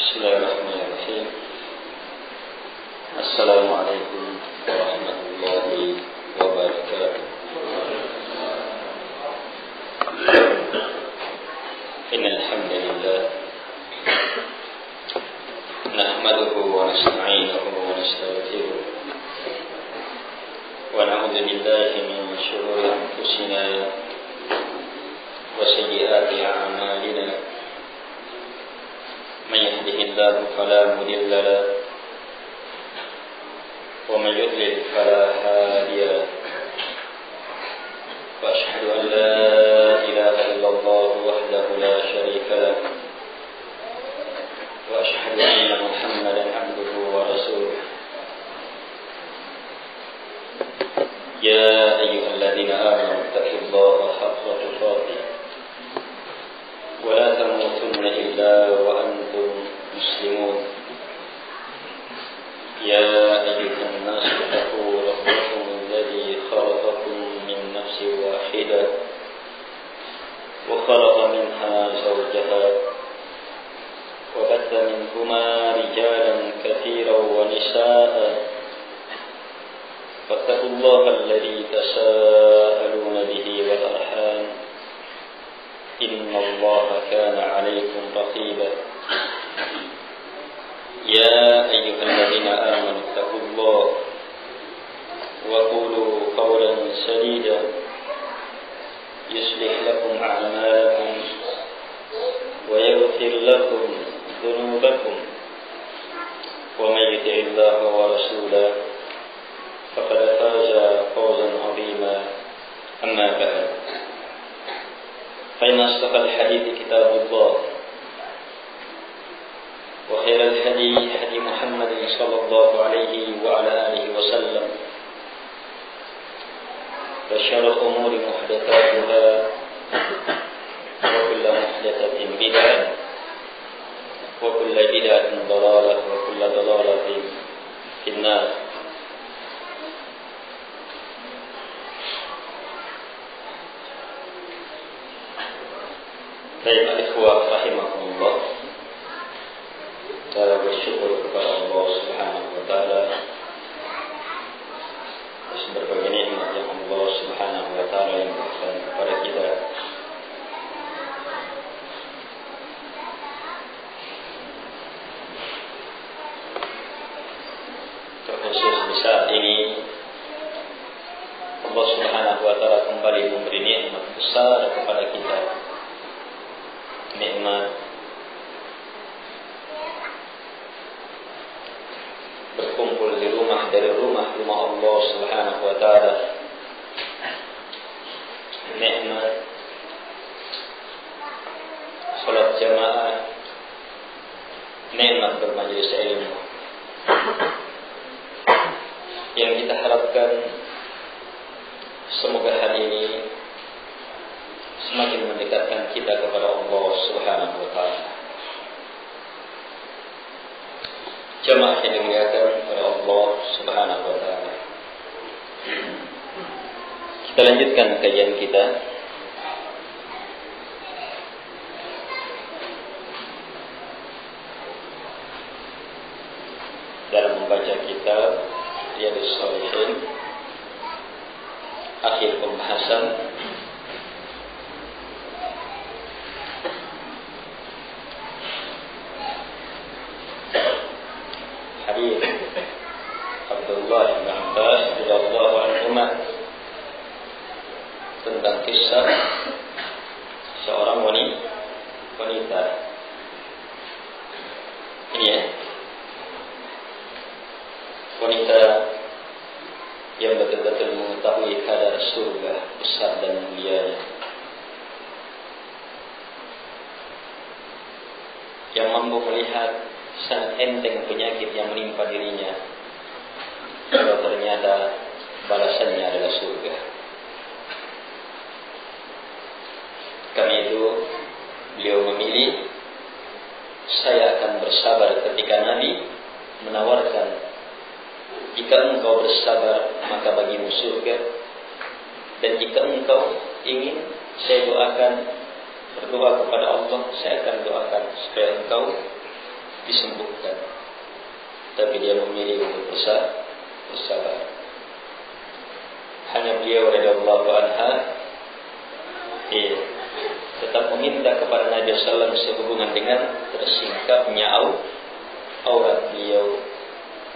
Bismillahirrahmanirrahim. Assalamualaikum warahmatullahi wabarakatuh. Innal hamdalillah nahmaduhu wa nasta'inuhu wa nastaghfiruh wa na'udzu billahi min shururi anfusina wa sayyiati a'malina. من يهده الله فلا مضل له ومن يضلل فلا هادي له وأشهد أن لا إله إلا الله وحده لا شريك له وأشهد أن محمدا عبده ورسوله يا أيها الذين آمنوا اتقوا الله حق تقاته ولا تموتن إلا وأنتم مسلمون يا أيها الناس اتقوا ربكم الذي خلقكم من نفس واحدة وخلق منها زوجها وبث منهما رجالا كثيرا ونساء فاتقوا الله الذي تساءلون به والأرحام إن الله كان عليكم رقيبا يا أيها الذين آمنوا اتقوا الله وقولوا قولا سديدا يصلح لكم أعمالكم ويغفر لكم ذنوبكم ومن يطع الله ورسوله فقد فاز فوزا عظيما أما بعد فإن أصدق الحديث كتاب الله وخير الهدي هدي محمد صلى الله عليه وعلى آله وسلم وشر الأمور محدثاتها وكل محدثة بدعة وكل بدعة ضلالة وكل ضلالة في النار. Baik, ikhwah rahimakumullah, saya bersyukur kepada Allah Subhanahu wa taala atas berbagai nikmat yang Allah Subhanahu wa taala yang berikan kepada kita. Terkhusus di saat ini Allah Subhanahu wa taala kembali memberi nikmat besar kepada kita. Nikmat berkumpul di rumah dari rumah Allah Subhanahu wa taala. Nikmat salat jamaah, nikmat bermajelis ilmu. Yang kita harapkan semoga hal ini semakin mendekatkan kita kepada Allah Subhanahu wa taala. Jamaah yang dimuliakan oleh Allah Subhanahu wa taala. Kita lanjutkan kajian kita dalam membaca kitab Riyadhus Shalihin, akhir pembahasan hadis Abdullah bin Abbas radhiyallahu anhu tentang kisah seorang wanita. Ini ya, wanita yang betul-betul mengetahui kadar surga besar dan mulianya, yang mampu melihat sangat enteng penyakit yang menimpa dirinya kalau ternyata balasannya adalah surga. Karena itu beliau memilih, saya akan bersabar ketika Nabi menawarkan, jika engkau bersabar maka bagimu surga, dan jika engkau ingin saya doakan, berdoa kepada Allah, saya akan doakan supaya engkau disembuhkan, tapi dia memilih untuk bersabar. Hanya beliau radhiyallahu anha tetap meminta kepada Nabi sallallahu alaihi wasallam sehubungan dengan tersingkapnya aurat beliau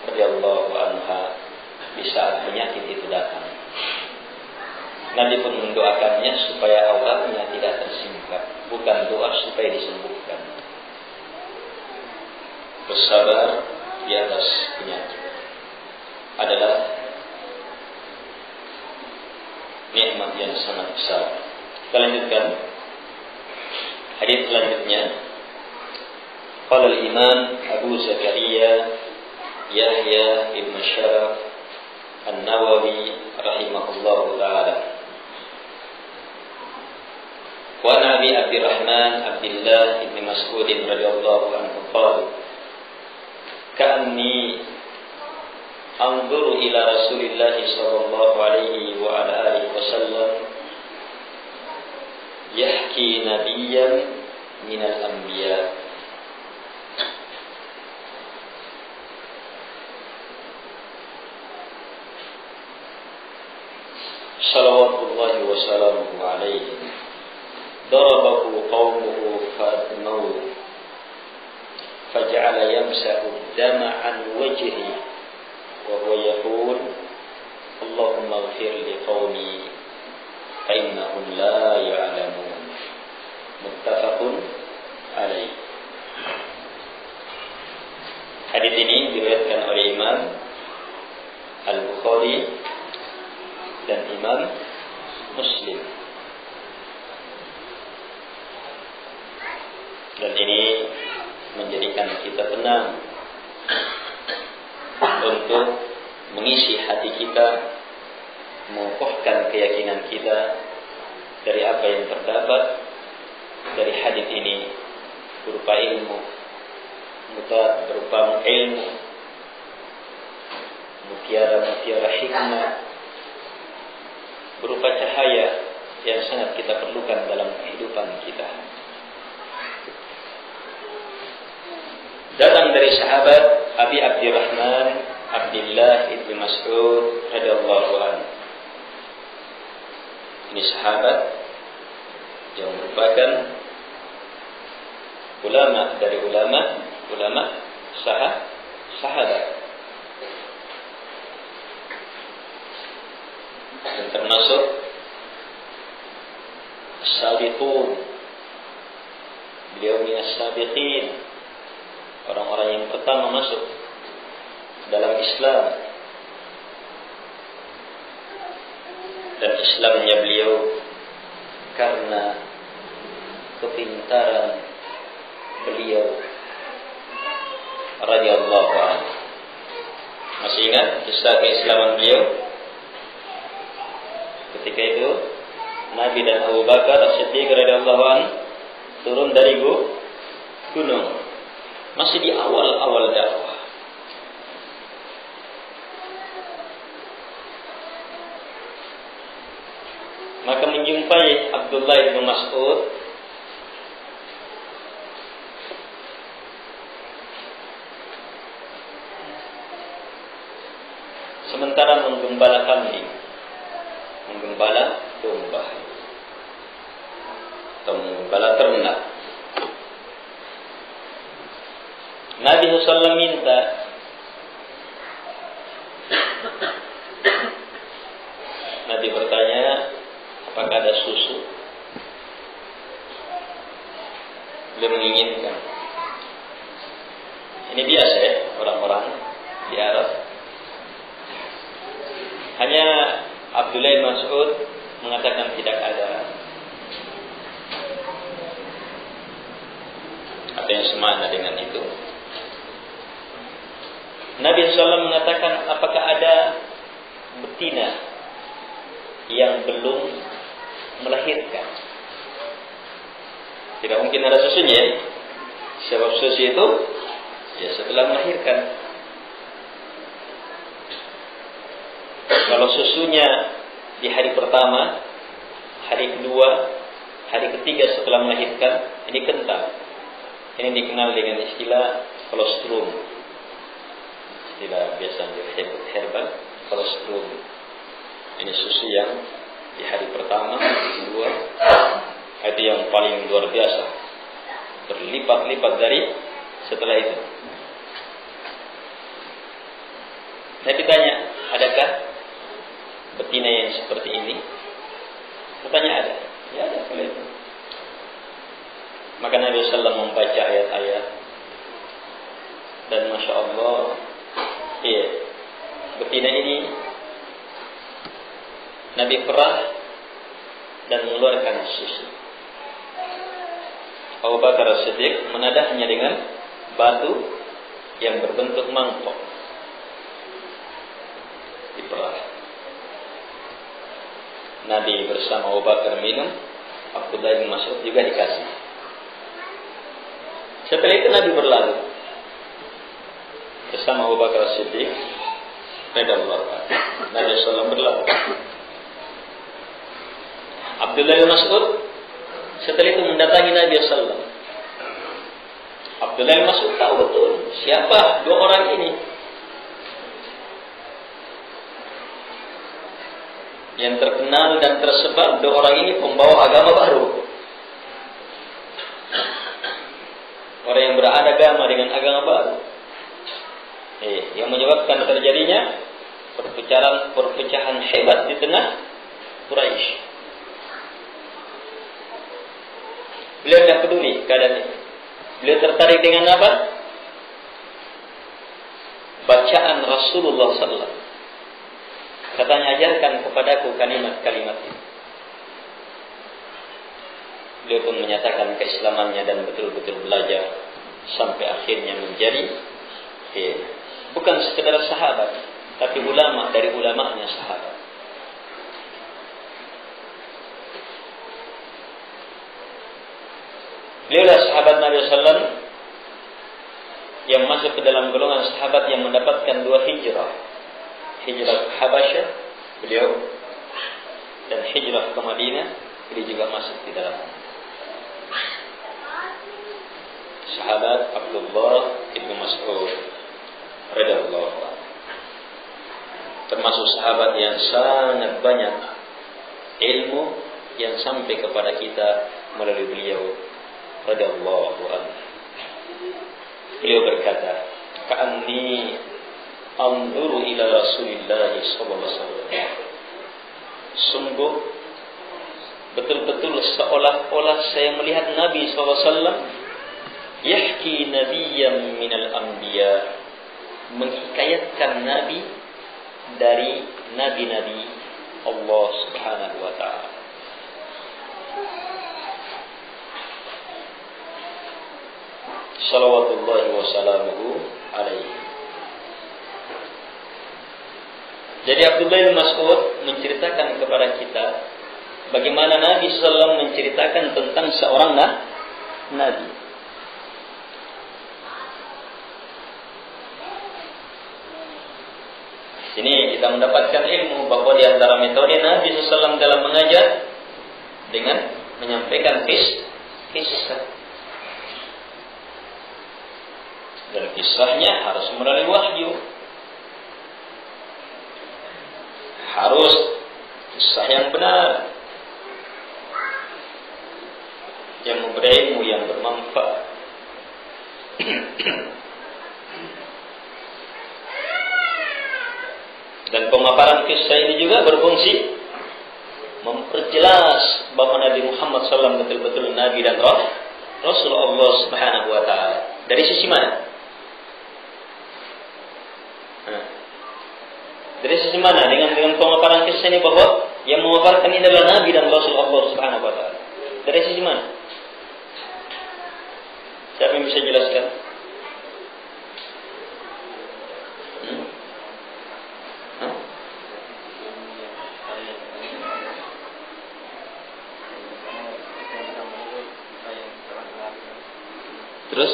radhiyallahu anha di saat penyakit itu datang. Nabi pun mendoakannya supaya auratnya tidak tersingkap, bukan doa supaya disembuhkan. Bersabar di atas penyakit adalah nikmat yang sangat besar. Kita lanjutkan hadis selanjutnya. Qala al-Imam Abu Zakaria Yahya ibn Sharaf An-Nawawi rahimahullahu ta'ala. Wa Nabi Abdurrahman Abdullah ibn Mas'ud radhiyallahu anhu qala ka'anni anzuru ila Rasulillah sallallahu alaihi wa ala alihi wasallam yahki nabiyyan minal anbiya. Salawatullahi wa salamuhu alaihi darabahu qawmuhu fa'admauhu faja'ala yamsahu dama an wajhi wa huwa yaqul Allahumma ighfir li qawmi fa innahum la ya'lamun. Muttafaqun alaih. Hadis ini diriwayatkan oleh Imam Al-Bukhari dan Imam Muslim. Dan ini menjadikan kita tenang untuk mengisi hati kita, mengukuhkan keyakinan kita dari apa yang terdapat dari hadis ini berupa ilmu, berupa ilmu, mutiara-mutiara hikmah, berupa cahaya yang sangat kita perlukan dalam kehidupan kita. Datang dari sahabat Abi Abdurrahman Abdullah ibn Mas'ud radhiyallahu anhu. Ini sahabat yang merupakan ulama dari ulama sahabat, dan termasuk as-sabiqun. Beliau minas sabiqin, orang-orang yang pertama masuk dalam Islam. Dan Islamnya beliau karena kepintaran beliau radhiyallahu anhu. Masih ingat kisah keislaman beliau? Ketika itu Nabi dan Abu Bakar As-Siddiq radhiyallahu anhu turun dari gunung. Masih di awal-awal dakwah. Maka menjumpai Abdullah bin Mas'ud sementara menggembala kambing, menggembala domba atau menggembala ternak. Nabi SAW minta Nabi bertanya, apakah ada susu? Beliau menginginkan. Ini biasa ya, orang-orang di Arab. Hanya Abdullah bin Mas'ud mengatakan tidak ada. Apa yang semakna dengan itu? Nabi SAW mengatakan, apakah ada betina yang belum melahirkan? Tidak mungkin ada susunya, sebab susu itu ya setelah melahirkan. Kalau susunya di hari pertama, hari kedua, hari ketiga setelah melahirkan, ini kental. Ini dikenal dengan istilah kolostrum, istilah biasa herbal, kolostrum. Ini susu yang di hari pertama, kedua, itu yang paling luar biasa, berlipat-lipat dari setelah itu. Nabi tanya, adakah betina yang seperti ini? Katanya ada. Ya ada kalau itu. Maka Nabi SAW membaca ayat-ayat, dan Masya Allah, iya, betina ini Nabi perah dan mengeluarkan susu. Abu Bakar As-Siddiq menadahnya dengan batu yang berbentuk mangkok, diperah. Nabi bersama Abu Bakar minum, Abdullah bin Mas'ud juga dikasih. Setelah itu Nabi berlalu bersama Abu Bakar As-Siddiq radhiyallahu anhu. Nabi SAW berlalu. Abdullah bin Mas'ud setelah itu mendatangi Nabi SAW. Abdullah bin Mas'ud tahu betul siapa dua orang ini. Yang terkenal dan tersebar, dua orang ini pembawa agama baru. Orang yang beragama dengan agama baru. Yang menyebabkan terjadinya perpecahan hebat di tengah Quraisy. Beliau tidak peduli keadaan itu. Beliau tertarik dengan apa? Bacaan Rasulullah SAW. Katanya, ajarkan kepadaku kalimat-kalimat ini. Beliau pun menyatakan keislamannya dan betul-betul belajar sampai akhirnya menjadi bukan sekedar sahabat, tapi ulama dari ulamanya sahabat. Beliaulah sahabat Nabi SAW yang masuk ke dalam golongan sahabat yang mendapatkan dua hijrah. Hijrah ke Habasyah beliau, dan hijrah ke Madinah beliau juga masuk di dalam. Sahabat Abdullah bin Mas'ud radhiyallahu anhu termasuk sahabat yang sangat banyak ilmu yang sampai kepada kita melalui beliau radhiyallahu anhu. Beliau berkata, "Ka'anni anzuru ila Rasulillah sallallahu alaihi wasallam." Sungguh betul-betul seolah-olah saya melihat Nabi sallallahu alaihi wasallam yahki nabiyyan minal anbiya, menghikayatkan nabi dari nabi-nabi Allah Subhanahu wa taala. Salawatullahi wa salamuhu alaihi. Jadi Abdullah bin Mas'ud menceritakan kepada kita bagaimana Nabi SAW menceritakan tentang seorang nabi. Sini kita mendapatkan ilmu bahwa di antara metode Nabi SAW dalam mengajar dengan menyampaikan kisah. Dan kisahnya harus melalui wahyu. Harus kisah yang benar, yang memberi ilmu yang bermanfaat. Dan pemaparan kisah ini juga berfungsi memperjelas bahwa Nabi Muhammad SAW betul-betul Nabi dan Rasulullah Subhanahu wa taala. Dari sisi mana? Dari sisi mana? Dengan pemaparan kisah ini bahwa yang memaparkan ini adalah Nabi dan Rasulullah Subhanahu wa taala. Dari sisi mana? Siapa yang bisa jelaskan? Terus?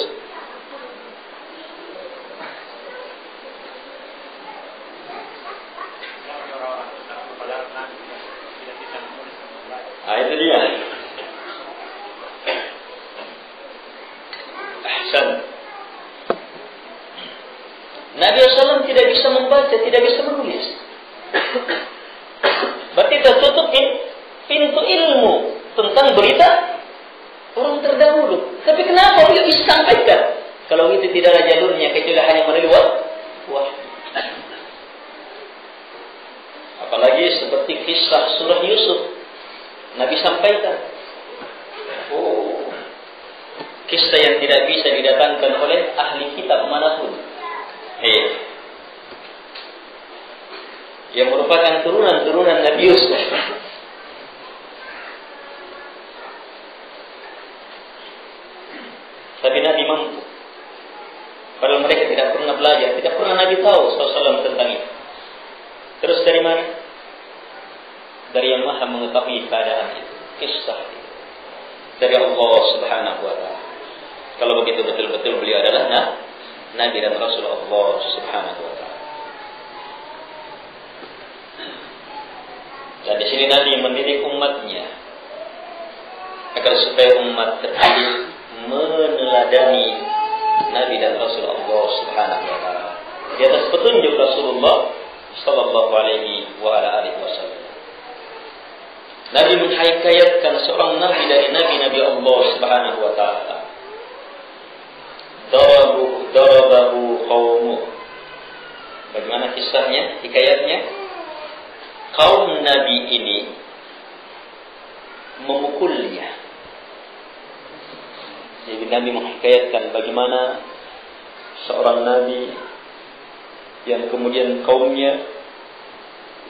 Itu dia. Ahsan. Nabi SAW tidak bisa membaca, tidak bisa menulis. Berarti tertutup pintu ilmu tentang berita orang terdahulu. Tapi kenapa beliau bisa sampaikan? Kalau itu tidak ada jalurnya, kecuali hanya melalui wahyu. Apalagi seperti kisah surah Yusuf, Nabi sampaikan. Kisah yang tidak bisa didatangkan oleh ahli kitab manapun. Yang merupakan turunan Nabi Yusuf. Tapi Nabi mampu. Padahal mereka tidak pernah belajar, tidak pernah Nabi tahu SAW tentang itu. Terus dari mana? Dari yang Maha mengetahui keadaan itu, kisah itu. Dari Allah Subhanahu wa Ta'ala. Kalau begitu betul-betul beliau adalah Nabi dan Rasul Allah Subhanahu wa Ta'ala. Dan di sini Nabi mendidik umatnya agar supaya umat terdidik meneladani Nabi dan Rasul Allah Subhanahu wa Ta'ala di atas petunjuk Rasulullah sallallahu alaihi wa ala alihi wasallam. Nabi menghikayatkan seorang nabi dari nabi-nabi Allah Subhanahu wa Ta'ala. Darabahu qaumuh. Bagaimana kisahnya, hikayatnya? Kaum Nabi ini memukulnya. Jadi Nabi menghikayatkan bagaimana seorang Nabi yang kemudian kaumnya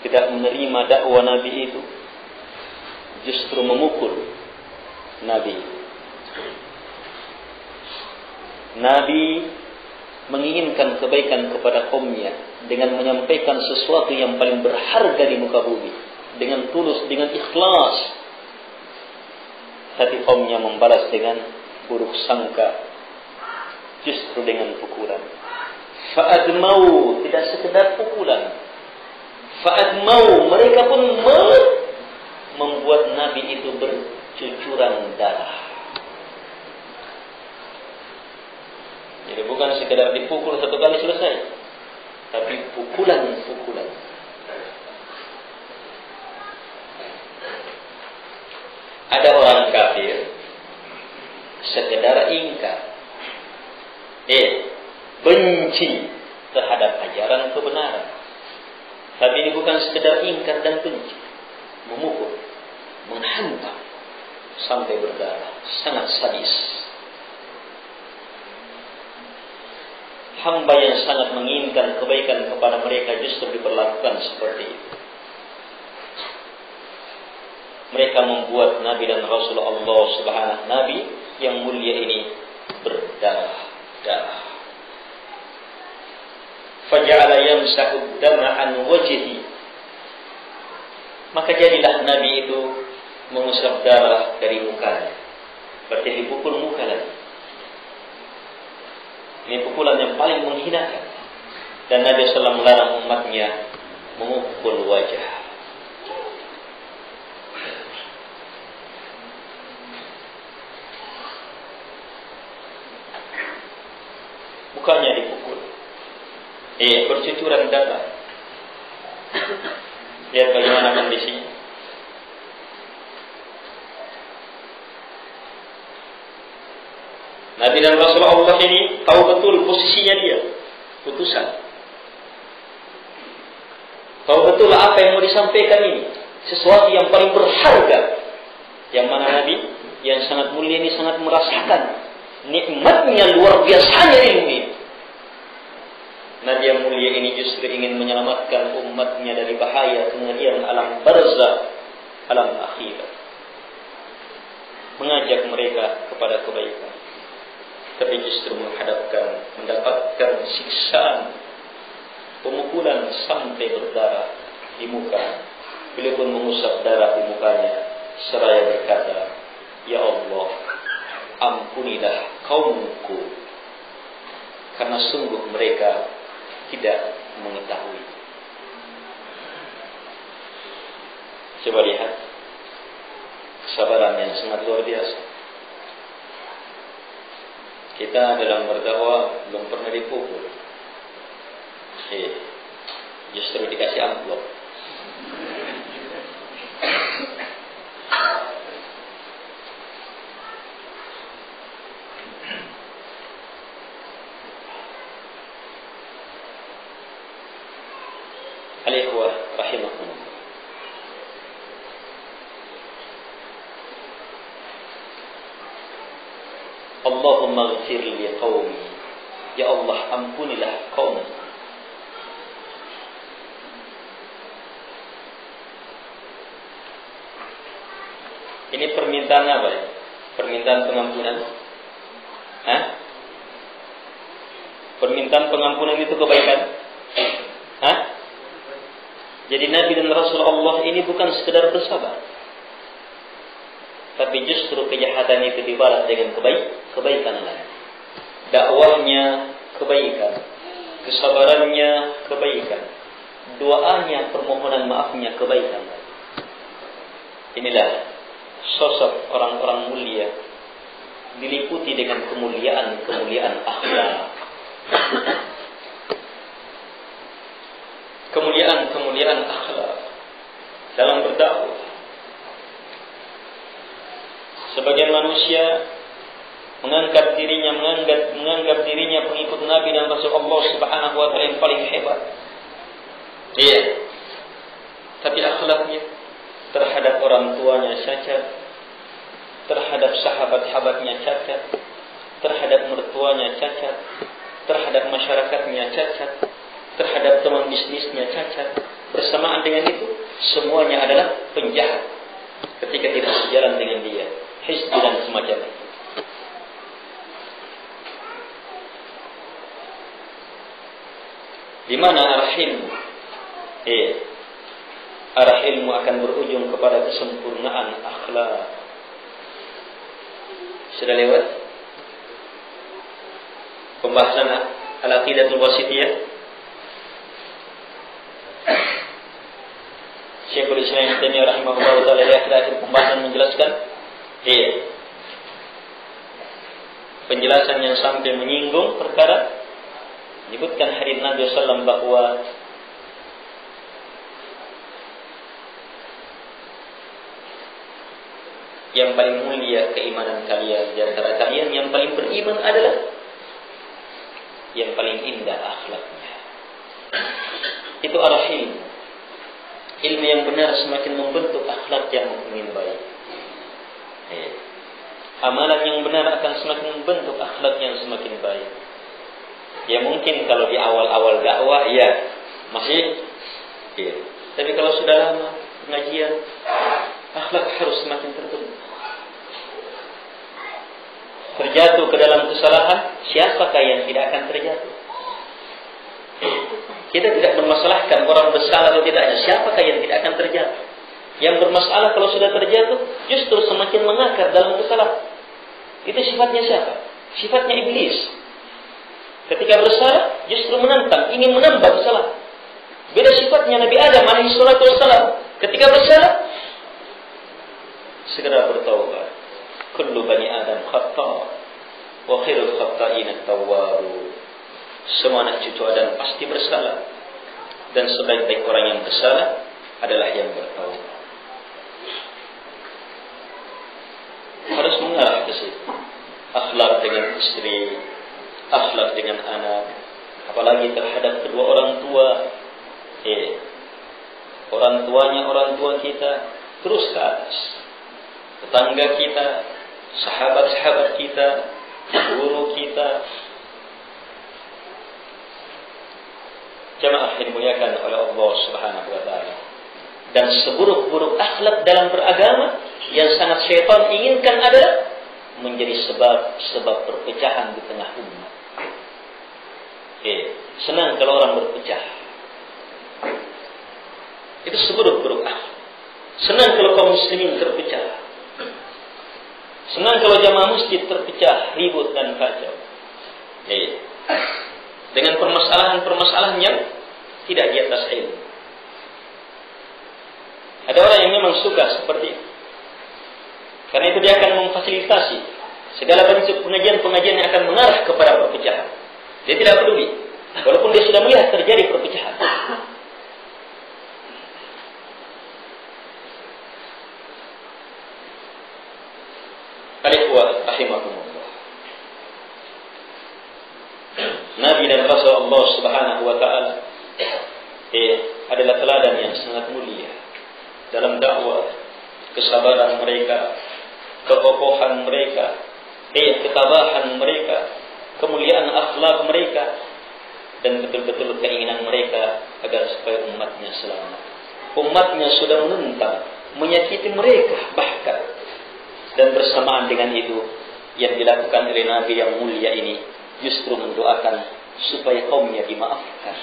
tidak menerima dakwah Nabi itu, justru memukul Nabi. Nabi menginginkan kebaikan kepada kaumnya dengan menyampaikan sesuatu yang paling berharga di muka bumi, dengan tulus, dengan ikhlas. Tapi kaumnya membalas dengan buruk sangka, justru dengan pukulan. Fa'admau, tidak sekedar pukulan. Fa'admau, mereka pun membuat Nabi itu bercucuran darah. Jadi bukan sekedar dipukul satu kali selesai, tapi pukulan-pukulan. Ada orang kafir sekedar ingkar, benci terhadap ajaran kebenaran. Tapi ini bukan sekedar ingkar dan benci, memukul, menghantam sampai berdarah, sangat sadis. Hamba yang sangat menginginkan kebaikan kepada mereka justru diperlakukan seperti itu. Mereka membuat Nabi dan Rasul Allah Subhanahu Nabi yang mulia ini berdarah-darah. Faja'ala yamsahu dama an wajhi. Maka jadilah Nabi itu mengusap darah dari mukanya. Berarti dipukul muka lagi. Ini pukulan yang paling menghinakan. Dan Nabi SAW melarang umatnya memukul wajah. Mukanya dipukul. Bercucuran darah. Lihat bagaimana kondisinya. Nabi dan Rasulullah ini tahu betul posisinya dia, putusan. Tahu betul apa yang mau disampaikan ini, sesuatu yang paling berharga. Yang mana Nabi yang sangat mulia ini sangat merasakan nikmatnya luar biasanya ilmu ini. Nabi yang mulia ini justru ingin menyelamatkan umatnya dari bahaya kemudian alam barzakh, alam akhirat. Mengajak mereka kepada kebaikan. Tapi justru mendapatkan siksaan, pemukulan sampai berdarah di muka. Beliau pun mengusap darah di mukanya seraya berkata, "Ya Allah, ampunilah kaumku, karena sungguh mereka tidak mengetahui." Coba lihat kesabaran yang sangat luar biasa. Kita dalam berdakwah belum pernah dipukul. rahimakumullah. Allahumma ighfir li qaumi, ya Allah ampunilah kaum. Ini permintaan apa ya? Permintaan pengampunan? Hah? Permintaan pengampunan itu kebaikan? Hah? Jadi Nabi dan Rasul Allah ini bukan sekedar bersabar, tapi justru kejahatan itu dibalas dengan kebaikan lain. Dakwahnya kebaikan, kesabarannya kebaikan, doanya, permohonan maafnya kebaikan. Inilah sosok orang-orang mulia, diliputi dengan kemuliaan akhlak. Kemuliaan akhlak dalam berdakwah. Sebagian manusia menganggap dirinya pengikut Nabi dan Rasul Allah Subhanahu wa taala yang paling hebat. Iya. Tapi akhlaknya terhadap orang tuanya cacat, terhadap sahabat-sahabatnya cacat, terhadap mertuanya cacat, terhadap masyarakatnya cacat, terhadap teman bisnisnya cacat. Bersamaan dengan itu, semuanya adalah penjahat ketika tidak sejalan dengan dia. Hizb dan semacamnya. Di mana arah ilmu? Arah ilmu akan berujung kepada kesempurnaan akhlak. Sudah lewat pembahasan al-aqidatul wasithiyah. Syekhul Islam Ibnu Taimiyah rahimahullah taala di akhir pembahasan menjelaskan penjelasan yang sampai menyinggung perkara, menyebutkan hadits Nabi sallallahu bahwa yang paling mulia keimanan kalian di antara kalian, yang paling beriman adalah yang paling indah akhlaknya. Itu arah ilmu. Ilmu yang benar semakin membentuk akhlak yang mungkin baik. Amalan yang benar akan semakin membentuk akhlak yang semakin baik. Ya mungkin kalau di awal-awal dakwah ya masih tapi kalau sudah lama pengajian, akhlak harus semakin terbentuk. Terjatuh ke dalam kesalahan, siapakah yang tidak akan terjatuh? Kita tidak bermasalahkan orang bersalah atau tidaknya, siapakah yang tidak akan terjatuh? Yang bermasalah kalau sudah terjatuh, justru semakin mengakar dalam kesalahan. Itu sifatnya siapa? Sifatnya iblis. Ketika bersalah, justru menantang, ingin menambah kesalahan. Beda sifatnya Nabi Adam alaihi salatu wassalam. Ketika bersalah, segera bertaubat. Kullu bani Adam khata' wa khairul khata'ina at-tawwabun. Semua anak cucu Adam pasti bersalah, dan sebaik-baik orang yang bersalah adalah yang bertaubat. Harus mengarah ke situ. Akhlak dengan istri, akhlak dengan anak, apalagi terhadap kedua orang tua. Orang tuanya orang tua kita terus ke atas. Tetangga kita, sahabat-sahabat kita, guru kita. Jamaah yang dimuliakan oleh Allah Subhanahu wa taala. Dan seburuk-buruk akhlak dalam beragama yang sangat syaitan inginkan adalah menjadi sebab perpecahan di tengah umat. Senang kalau orang berpecah. Itu seburuk-buruk akhlak. Senang kalau kaum muslimin terpecah. Senang kalau jamaah masjid terpecah, ribut dan kacau. Dengan permasalahan-permasalahan yang tidak di atas ilmu. Ada orang yang memang suka seperti itu. Karena itu dia akan memfasilitasi segala bentuk pengajian-pengajian yang akan mengarah kepada perpecahan. Dia tidak peduli, walaupun dia sudah melihat terjadi perpecahan. Al-ikhwah rahimakumullah. Nabi dan Rasul Allah Subhanahu wa taala adalah teladan yang sangat mulia dalam dakwah, kesabaran mereka, kekokohan mereka, ketabahan mereka, kemuliaan akhlak mereka, dan betul-betul keinginan mereka agar supaya umatnya selamat. Umatnya sudah menentang, menyakiti mereka bahkan, dan bersamaan dengan itu yang dilakukan oleh Nabi yang mulia ini justru mendoakan supaya kaumnya dimaafkan.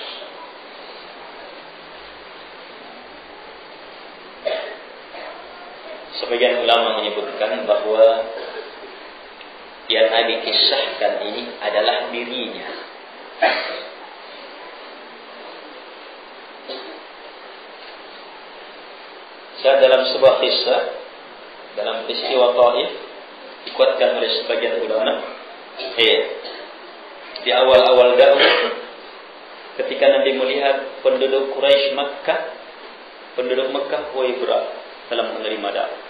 Sebagian ulama menyebutkan bahwa yang Nabi kisahkan ini adalah dirinya. Dalam sebuah kisah, dalam peristiwa Taif, dikuatkan oleh sebagian ulama, di awal-awal dakwah, ketika Nabi melihat penduduk Quraisy Makkah, penduduk Makkah berat dalam menerima dakwah,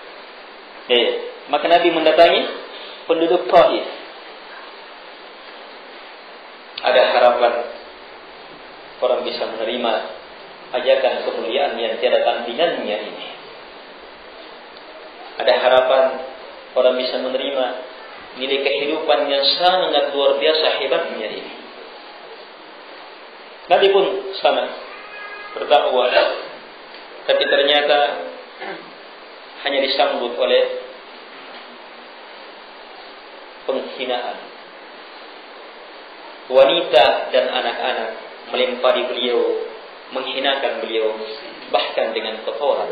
maka Nabi mendatangi penduduk Taif. Ada harapan orang bisa menerima ajakan kemuliaan yang tiada tandingannya ini. Ada harapan orang bisa menerima nilai kehidupan yang sangat luar biasa hebatnya ini. Nabi pun sama berdakwah, tapi ternyata hanya disambut oleh penghinaan. Wanita dan anak-anak melempari beliau, menghinakan beliau, bahkan dengan kotoran.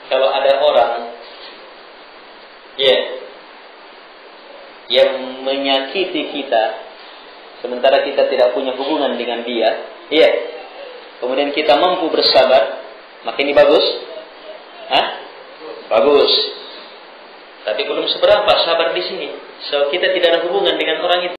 Kalau ada orang yang menyakiti kita sementara kita tidak punya hubungan dengan dia, kemudian kita mampu bersabar, maka ini bagus. Bagus. Tapi belum seberapa sabar di sini. So kita tidak ada hubungan dengan orang itu.